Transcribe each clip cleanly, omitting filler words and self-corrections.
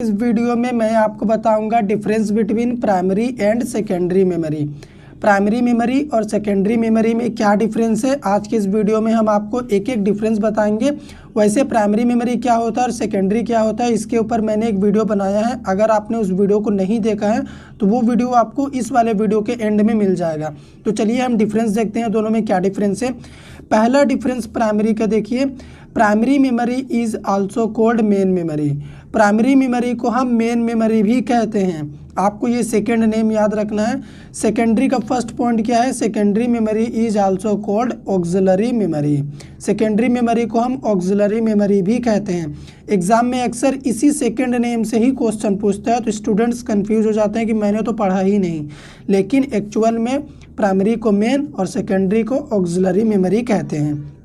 इस वीडियो में मैं आपको बताऊंगा difference between primary and secondary memory. Primary memory और सेकेंडरी मेमोरी में क्या डिफरेंस है, आज के इस वीडियो में हम आपको एक एक डिफरेंस बताएंगे। वैसे प्राइमरी मेमोरी क्या होता है और सेकेंडरी क्या होता है, इसके ऊपर मैंने एक वीडियो बनाया है। अगर आपने उस वीडियो को नहीं देखा है तो वो वीडियो आपको इस वाले वीडियो के एंड में मिल जाएगा। तो चलिए हम डिफरेंस देखते हैं दोनों में क्या डिफरेंस है। पहला डिफरेंस प्राइमरी का देखिए, primary memory is also called main memory. Primary memory को हम मेन मेमोरी भी कहते हैं, आपको ये सेकेंड नेम याद रखना है। सेकेंडरी का फर्स्ट पॉइंट क्या है, secondary memory is also called auxiliary memory. Secondary memory को हम ऑक्सिलरी मेमोरी भी कहते हैं। एग्जाम में अक्सर इसी सेकेंड नेम से ही क्वेश्चन पूछता है, तो स्टूडेंट्स कंफ्यूज हो जाते हैं कि मैंने तो पढ़ा ही नहीं, लेकिन एक्चुअल में प्राइमरी को मेन और सेकेंडरी को ऑक्सिलरी मेमोरी कहते हैं।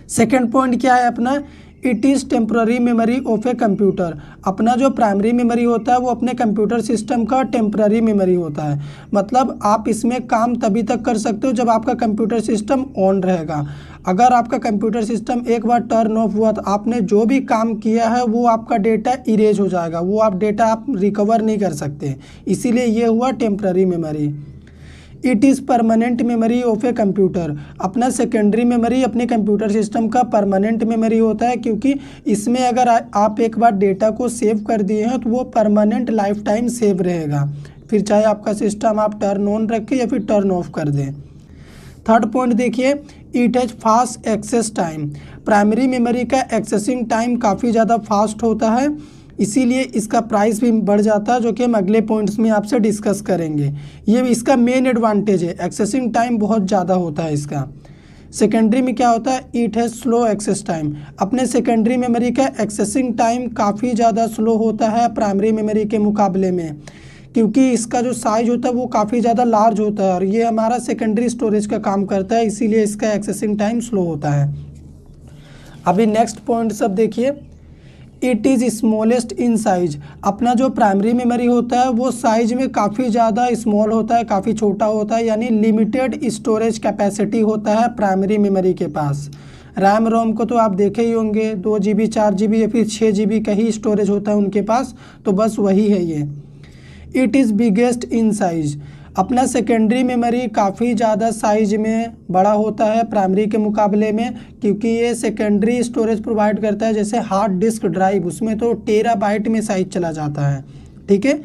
सेकेंड पॉइंट क्या है अपना, it is temporary memory of a computer. अपना जो प्राइमरी मेमोरी होता है वो अपने कंप्यूटर सिस्टम का टेम्प्ररी मेमोरी होता है, मतलब आप इसमें काम तभी तक कर सकते हो जब आपका कंप्यूटर सिस्टम ऑन रहेगा। अगर आपका कंप्यूटर सिस्टम एक बार टर्न ऑफ हुआ तो आपने जो भी काम किया है वो आपका डेटा इरेज हो जाएगा, वो आप डेटा आप रिकवर नहीं कर सकते, इसीलिए ये हुआ temporary memory. It is permanent memory of a computer. अपना सेकेंडरी मेमोरी अपने कंप्यूटर सिस्टम का परमानेंट मेमोरी होता है, क्योंकि इसमें अगर आप एक बार डेटा को सेव कर दिए हैं तो वो परमानेंट लाइफ टाइम सेव रहेगा, फिर चाहे आपका सिस्टम आप टर्न ऑन रखें या फिर टर्न ऑफ कर दें। थर्ड पॉइंट देखिए, it has fast access time. Primary memory का एक्सेसिंग टाइम काफ़ी ज़्यादा फास्ट होता है, इसीलिए इसका प्राइस भी बढ़ जाता है, जो कि हम अगले पॉइंट्स में आपसे डिस्कस करेंगे। ये इसका मेन एडवांटेज है, एक्सेसिंग टाइम बहुत ज़्यादा होता है इसका। सेकेंडरी में क्या होता है, it has slow access time. अपने सेकेंडरी मेमोरी का एक्सेसिंग टाइम काफ़ी ज़्यादा स्लो होता है प्राइमरी मेमोरी के मुकाबले में, क्योंकि इसका जो साइज होता है वो काफ़ी ज़्यादा लार्ज होता है और ये हमारा सेकेंडरी स्टोरेज का काम करता है, इसीलिए इसका एक्सेसिंग टाइम स्लो होता है। अभी नेक्स्ट पॉइंट सब देखिए, it is smallest in size. अपना जो प्राइमरी मेमोरी होता है वो साइज में काफ़ी ज़्यादा स्मॉल होता है, काफ़ी छोटा होता है, यानी लिमिटेड स्टोरेज कैपेसिटी होता है प्राइमरी मेमोरी के पास। रैम रोम को तो आप देखे ही होंगे, 2 GB 4 GB या फिर 6 GB का ही स्टोरेज होता है उनके पास, तो बस वही है ये। It is biggest in size. अपना सेकेंडरी मेमोरी काफ़ी ज़्यादा साइज में बड़ा होता है प्राइमरी के मुकाबले में, क्योंकि ये सेकेंडरी स्टोरेज प्रोवाइड करता है। जैसे हार्ड डिस्क ड्राइव, उसमें तो टेराबाइट में साइज चला जाता है, ठीक है।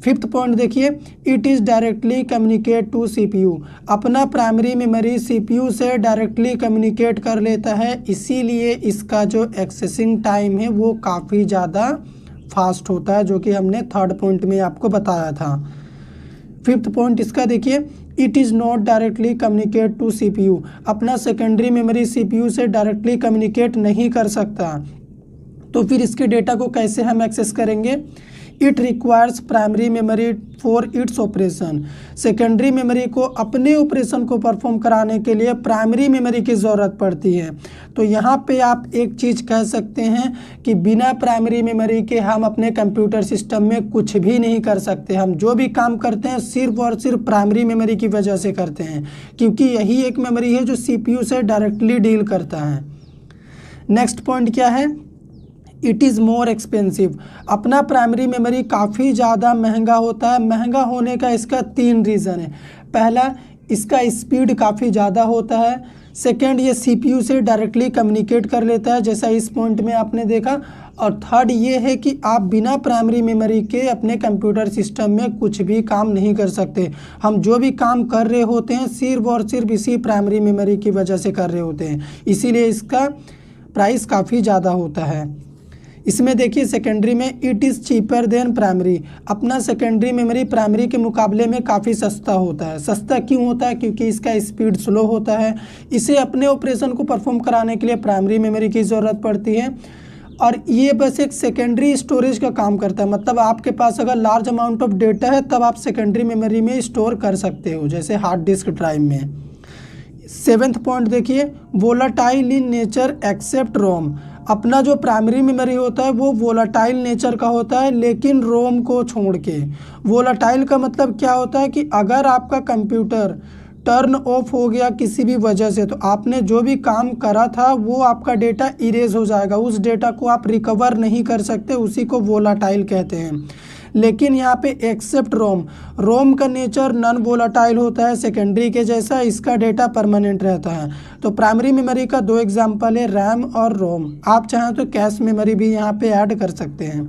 फिफ्थ पॉइंट देखिए, it is directly communicate to CPU। अपना प्राइमरी मेमोरी CPU से डायरेक्टली कम्युनिकेट कर लेता है, इसीलिए इसका जो एक्सेसिंग टाइम है वो काफ़ी ज़्यादा फास्ट होता है, जो कि हमने थर्ड पॉइंट में आपको बताया था। फिफ्थ पॉइंट इसका देखिए, it is not directly communicate to CPU। अपना सेकेंडरी मेमोरी CPU से डायरेक्टली कम्युनिकेट नहीं कर सकता, तो फिर इसके डेटा को कैसे हम एक्सेस करेंगे। It requires primary memory for its operation. Secondary memory को अपने ऑपरेशन को परफॉर्म कराने के लिए प्राइमरी मेमोरी की ज़रूरत पड़ती है। तो यहाँ पे आप एक चीज़ कह सकते हैं कि बिना प्राइमरी मेमोरी के हम अपने कंप्यूटर सिस्टम में कुछ भी नहीं कर सकते। हम जो भी काम करते हैं सिर्फ और सिर्फ प्राइमरी मेमोरी की वजह से करते हैं, क्योंकि यही एक मेमोरी है जो CPU से डायरेक्टली डील करता है। नेक्स्ट पॉइंट क्या है, इट इज़ मोर एक्सपेंसिव। अपना प्राइमरी मेमोरी काफ़ी ज़्यादा महंगा होता है। महंगा होने का इसका 3 रीज़न है। पहला, इसका स्पीड काफ़ी ज़्यादा होता है। सेकंड, ये CPU से डायरेक्टली कम्युनिकेट कर लेता है, जैसा इस पॉइंट में आपने देखा। और थर्ड ये है कि आप बिना प्राइमरी मेमोरी के अपने कंप्यूटर सिस्टम में कुछ भी काम नहीं कर सकते। हम जो भी काम कर रहे होते हैं सिर्फ और सिर्फ इसी प्राइमरी मेमोरी की वजह से कर रहे होते हैं, इसीलिए इसका प्राइस काफ़ी ज़्यादा होता है। इसमें देखिए सेकेंडरी में it is cheaper than primary. अपना सेकेंडरी मेमोरी प्राइमरी के मुकाबले में काफ़ी सस्ता होता है। सस्ता क्यों होता है, क्योंकि इसका स्पीड स्लो होता है। इसे अपने ऑपरेशन को परफॉर्म कराने के लिए प्राइमरी मेमोरी की ज़रूरत पड़ती है, और ये बस एक सेकेंडरी स्टोरेज का काम करता है। मतलब आपके पास अगर लार्ज अमाउंट ऑफ डेटा है तब आप सेकेंडरी मेमोरी में स्टोर कर सकते हो, जैसे हार्ड डिस्क ड्राइव में। सेवेंथ पॉइंट देखिए, वोलाटाइल इन नेचर एक्सेप्ट रोम। अपना जो प्राइमरी मेमोरी होता है वो वोलाटाइल नेचर का होता है, लेकिन रोम को छोड़ के। वोलाटाइल का मतलब क्या होता है कि अगर आपका कंप्यूटर टर्न ऑफ हो गया किसी भी वजह से, तो आपने जो भी काम करा था वो आपका डेटा इरेज हो जाएगा, उस डेटा को आप रिकवर नहीं कर सकते, उसी को वोलाटाइल कहते हैं। लेकिन यहाँ पे एक्सेप्ट रोम, रोम का नेचर नॉन वोलाटाइल होता है सेकेंडरी के जैसा, इसका डेटा परमानेंट रहता है। तो प्राइमरी मेमोरी का दो एग्जांपल है रैम और रोम। आप चाहें तो कैश मेमोरी भी यहाँ पे ऐड कर सकते हैं।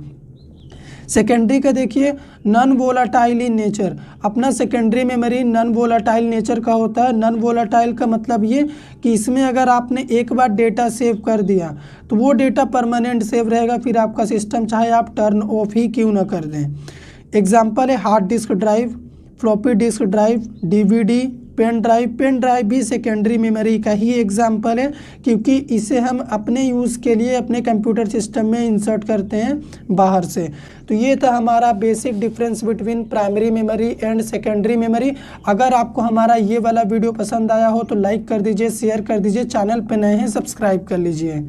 सेकेंडरी का देखिए नॉन वोलाटाइल इन नेचर, अपना secondary memory non volatile nature का होता है। नॉन वोलाटाइल का मतलब ये कि इसमें अगर आपने एक बार डेटा सेव कर दिया तो वो डेटा परमानेंट सेव रहेगा, फिर आपका सिस्टम चाहे आप टर्न ऑफ ही क्यों ना कर दें। एग्जाम्पल है hard disk drive, floppy disk drive, DVD, pen drive. Pen drive भी सेकेंडरी मेमोरी का ही एग्जाम्पल है, क्योंकि इसे हम अपने यूज़ के लिए अपने कंप्यूटर सिस्टम में इंसर्ट करते हैं बाहर से। तो ये था हमारा basic difference between primary memory and secondary memory. अगर आपको हमारा ये वाला वीडियो पसंद आया हो तो लाइक कर दीजिए, शेयर कर दीजिए, चैनल पर नए हैं सब्सक्राइब कर लीजिए।